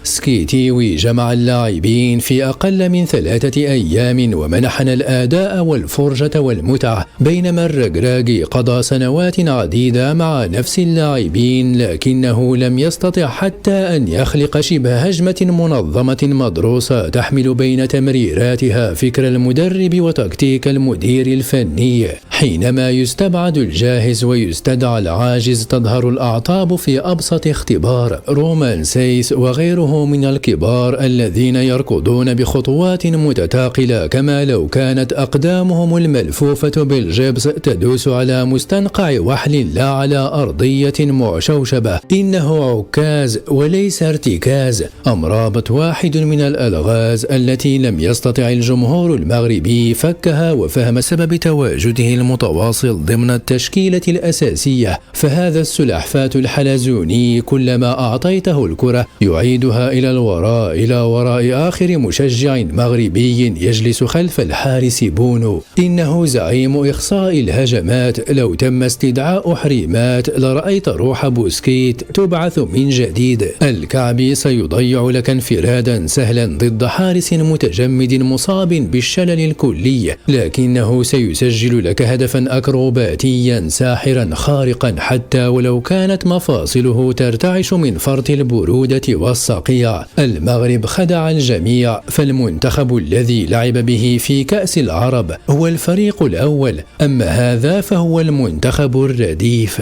سكيتيوي جمع اللاعبين في أقل من 3 أيام ومنحنا الأداء والفرجة والمتعة، بينما الركراكي قضى سنوات عديدة مع نفس اللاعبين لكنه لم يستطع حتى أن يخلق شبه هجمة منظمة مدروسة تحمل بين تمريراتها فكر المدرب وتكتيك المدير الفني. حينما يستبعد الجاهز ويستدعى العاجز تظهر الأعطاب في أبسط اختبار. رومان سيس وغيره من الكبار الذين يركضون بخطوات متتاقلة كما لو كانت أقدامهم الملفوفة بالجبس تدوس على مستنقع وحل لا على أرضية معشوشبة. إنه عكاز وليس ارتكاز، أم رابط واحد من الألغاز التي لم يستطع الجمهور المغربي فكها وفهم سبب تواجده المتواصل ضمن التشكيلة الأساسية. فهذا السلحفاة الحلزوني كلما أعطيته الكرة يعيدها إلى الوراء، إلى وراء آخر مشجع مغربي يجلس خلف الحارس بونو. إنه زعيم إخصاء الهجمات، لو تم استدعاء حريمات لرأيت روح بوسكيت تبعث من جديد. الكعبي سيضيع لك انفرادا سهلا ضد حارس متجمد مصاب بالشلل الكلي، لكنه سيسجل لك هدفا أكروباتيا ساحرا خارقا حتى ولو كانت مفاصله ترتعش من فرط البرودة والصقيع. المغرب خدع الجميع، فالمنتخب الذي لعب به في كأس العرب هو الفريق الأول، أما هذا فهو المنتخب الرديف.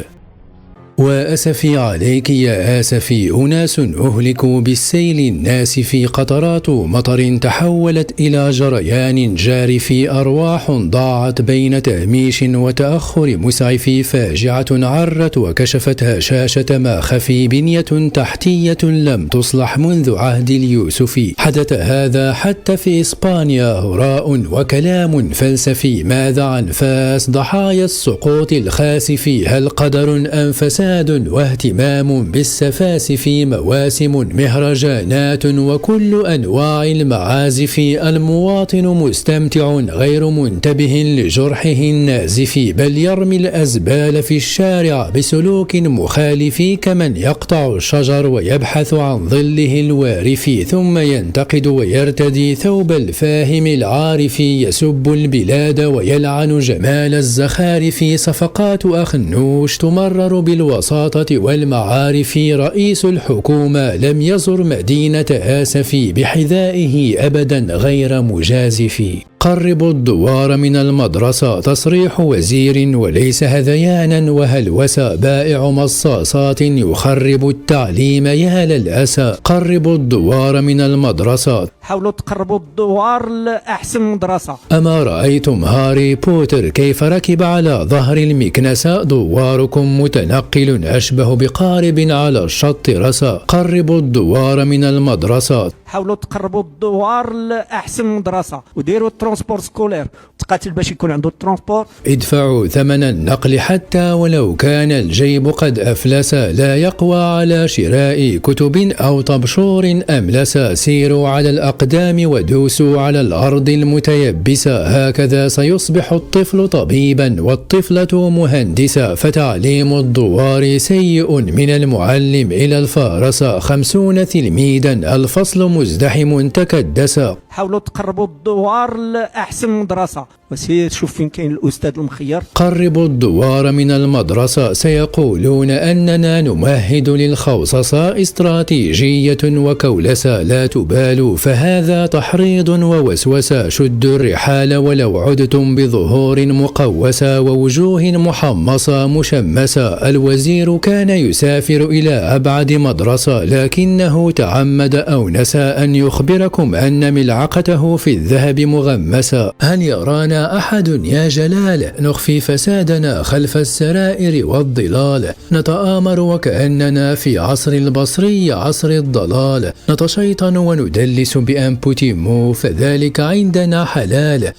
وأسفي عليك يا آسفي، أناس أهلكوا بالسيل الناسف، قطرات مطر تحولت إلى جريان جارف، أرواح ضاعت بين تهميش وتأخر مسعف، فاجعة عرت وكشفت هشاشة ما خفي، بنية تحتية لم تصلح منذ عهد اليوسفي. حدث هذا حتى في إسبانيا، هراء وكلام فلسفي، ماذا عن فاس ضحايا السقوط الخاسف؟ هل قدر أم فساد واهتمام بالسفاسف؟ مواسم مهرجانات وكل أنواع المعازف، المواطن مستمتع غير منتبه لجرحه النازف، بل يرمي الأزبال في الشارع بسلوك مخالف، كمن يقطع الشجر ويبحث عن ظله الوارف، ثم ينتقد ويرتدي ثوب الفاهم العارف، يسب البلاد ويلعن جمال الزخارف، صفقات أخنوش تمرر بالوساطة والمعارف، رئيس الحكومة لم يزر مدينة آسفي بحذائه أبدا غير مجازف. قربوا الدوار من المدرسة، تصريح وزير وليس هذيانا وهلوسة، بائع مصاصات يخرب التعليم يا للأسى. قربوا الدوار من المدرسة، حاولوا تقربوا الدوار لأحسن مدرسة. أما رأيتم هاري بوتر كيف ركب على ظهر المكنسة؟ دواركم متنقل أشبه بقارب على الشط رسى. قربوا الدوار من المدرسة، حاولوا تقربوا الدوار لأحسن مدرسة وديروا الترونسبور سكولير، تقاتل باش يكون عنده الترونسبور. ادفعوا ثمن النقل حتى ولو كان الجيب قد أفلس، لا يقوى على شراء كتب أو طبشور أملس، سيروا على الأقدام ودوسوا على الأرض المتيبسة، هكذا سيصبح الطفل طبيبا والطفلة مهندسة. فتعليم الدوار سيء من المعلم إلى الفارسة، 50 تلميذا الفصل مزدحم تكدسا. حاولوا تقربوا الدوار لأحسن مدرسة، وسير شوف فين كاين الأستاذ المخير. قربوا الدوار من المدرسة، سيقولون أننا نمهد للخوصصة، استراتيجية وكولسة، لا تبالوا فهذا تحريض ووسوسة. شدوا الرحال ولو عدتم بظهور مقوسة ووجوه محمصة مشمسة. الوزير كان يسافر إلى أبعد مدرسة، لكنه تعمد أو نسى أن يخبركم أن ملعقته في الذهب مغمسة. هل يرانا أحد يا جلال؟ نخفي فسادنا خلف السرائر والضلال، نتآمر وكأننا في عصر البصري عصر الضلال، نتشيطن وندلس بأنبوتيمو فذلك عندنا حلال.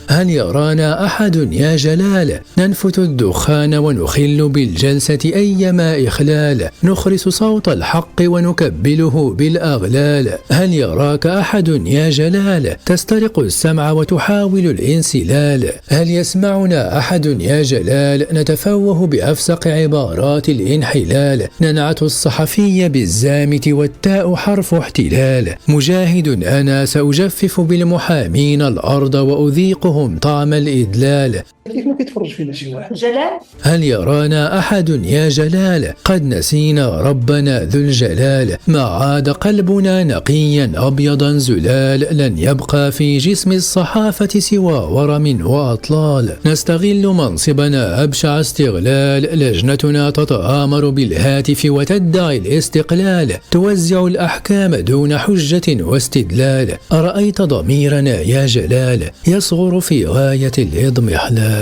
هل يرانا أحد يا جلال؟ ننفث الدخان ونخل بالجلسة أيما إخلال، نخرس صوت الحق ونكبله بالأغلال. هل يراك أحد يا جلال؟ تسترق السمع وتحاول الانسلال. هل يسمعنا أحد يا جلال؟ نتفوه بأفسق عبارات الانحلال، ننعت الصحفي بالزامت والتاء حرف احتلال. مجاهد أنا سأجفف بالمحامين الأرض وأذيقهم طعم الإدلال. كيف ما كيتفرج فينا شي واحد؟ جلال؟ هل يرانا أحد يا جلال؟ قد نسينا ربنا ذو الجلال، ما عاد قلبنا نقيا أبيضا زلال، لن يبقى في جسم الصحافة سوى ورم وأطلال. نستغل منصبنا أبشع استغلال، لجنتنا تتآمر بالهاتف وتدعي الاستقلال، توزع الأحكام دون حجة واستدلال. أرأيت ضميرنا يا جلال؟ يصغر في غاية الإضمحلال.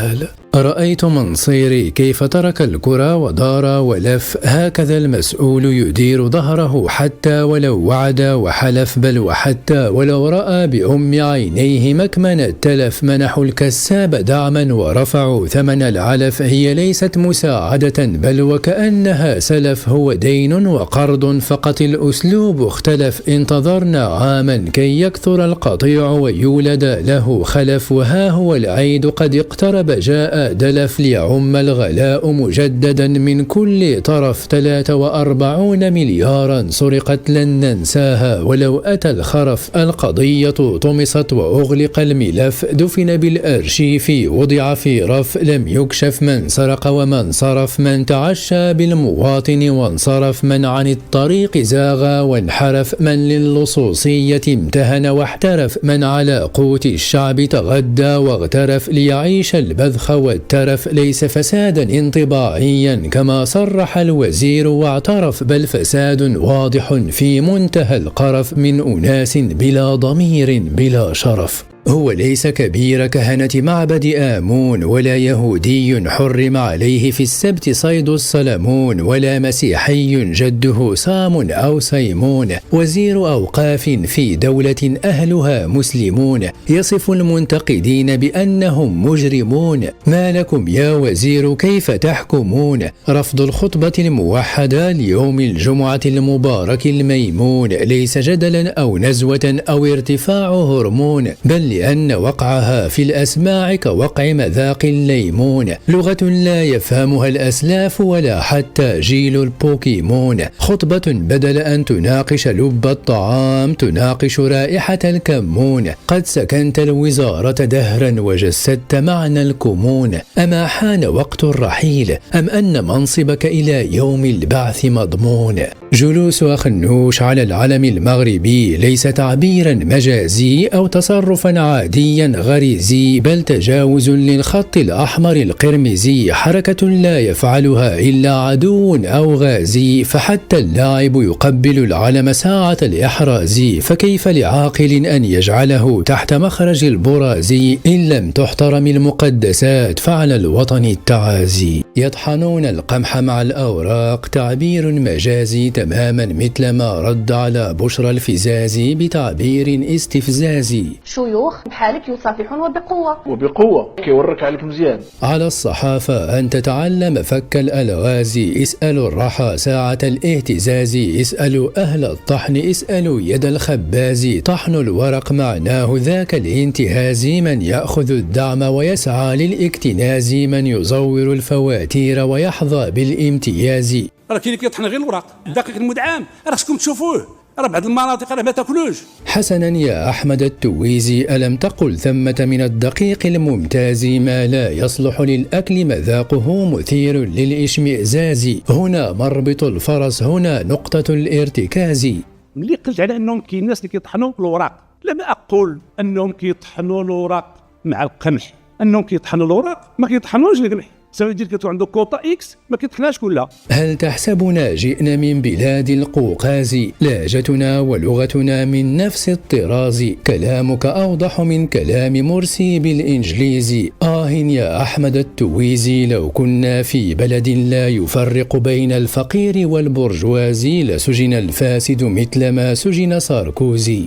أرأيت منصيري كيف ترك الكرة ودار ولف، هكذا المسؤول يدير ظهره حتى ولو وعد وحلف، بل وحتى ولو رأى بأم عينيه مكمن التلف. منحوا الكساب دعما ورفعوا ثمن العلف، هي ليست مساعدة بل وكأنها سلف، هو دين وقرض فقط الأسلوب اختلف. انتظرنا عاما كي يكثر القطيع ويولد له خلف، وها هو العيد قد اقترب جاء دلف، ليعم الغلاء مجددا من كل طرف. 43 مليارا سرقت لن ننساها ولو أتى الخرف. القضية طمست وأغلق الملف، دفن بالأرشيف وضع في رف، لم يكشف من سرق ومن صرف، من تعشى بالمواطن وانصرف، من عن الطريق زاغ وانحرف، من للصوصية امتهن واحترف، من على قوت الشعب تغدى واغترف، ليعيش البذخ والترف. ليس فسادا انطباعيا كما صرح الوزير واعترف، بل فساد واضح في منتهى القرف، من أناس بلا ضمير بلا شرف. هو ليس كبير كهنة معبد آمون، ولا يهودي حرم عليه في السبت صيد الصلمون، ولا مسيحي جده صام أو صيمون، وزير أوقاف في دولة أهلها مسلمون، يصف المنتقدين بأنهم مجرمون. ما لكم يا وزير كيف تحكمون؟ رفض الخطبة الموحدة ليوم الجمعة المبارك الميمون ليس جدلا أو نزوة أو ارتفاع هرمون، بل لأن وقعها في الأسماع كوقع مذاق الليمون، لغة لا يفهمها الأسلاف ولا حتى جيل البوكيمون. خطبة بدل أن تناقش لب الطعام تناقش رائحة الكمون، قد سكنت الوزارة دهرا وجسدت معنى الكمون. أما حان وقت الرحيل أم أن منصبك إلى يوم البعث مضمون؟ جلوس أخنوش على العلم المغربي ليس تعبيرا مجازي أو تصرفا عاديا غريزي، بل تجاوز للخط الأحمر القرمزي، حركة لا يفعلها إلا عدو أو غازي. فحتى اللاعب يقبل العلم ساعة الإحراز، فكيف لعاقل أن يجعله تحت مخرج البرازي؟ إن لم تحترم المقدسات فعلى الوطن التعازي. يطحنون القمح مع الأوراق، تعبير مجازي تماما، مثل ما رد على بشرى الفزازي بتعبير استفزازي. شيوخ بحالك يصافحون وبقوة كيورك عليك مزيان. على الصحافة أن تتعلم فك الألغاز، اسألوا الرحى ساعة الاهتزاز، اسألوا أهل الطحن، اسألوا يد الخباز. طحن الورق معناه ذاك الانتهاز، من يأخذ الدعم ويسعى للاكتناز، من يزور الفواتير ويحظى بالامتياز. راه كاين اللي كيطحن غير الوراق، الدقيق المدعم راه خصكم تشوفوه، راه بعض المناطق راه ما تاكلوش. حسنا يا أحمد التويزي، ألم تقل ثمة من الدقيق الممتاز ما لا يصلح للأكل مذاقه مثير للإشمئزاز، هنا مربط الفرس، هنا نقطة الارتكاز. ملي قلت على انهم كاين الناس اللي كيطحنوا الوراق، لم اقول انهم كيطحنوا الوراق مع القمح، انهم كيطحنوا الوراق ما كيطحنوش القمح. سواء دير كتو عنده كوطا اكس ما كيطحناش كلها. هل تحسبنا جئنا من بلاد القوقاز؟ لهجتنا ولغتنا من نفس الطراز، كلامك أوضح من كلام مرسي بالإنجليزي. يا أحمد التويزي، لو كنا في بلد لا يفرق بين الفقير والبرجوازي لسجن الفاسد مثل ما سجن ساركوزي.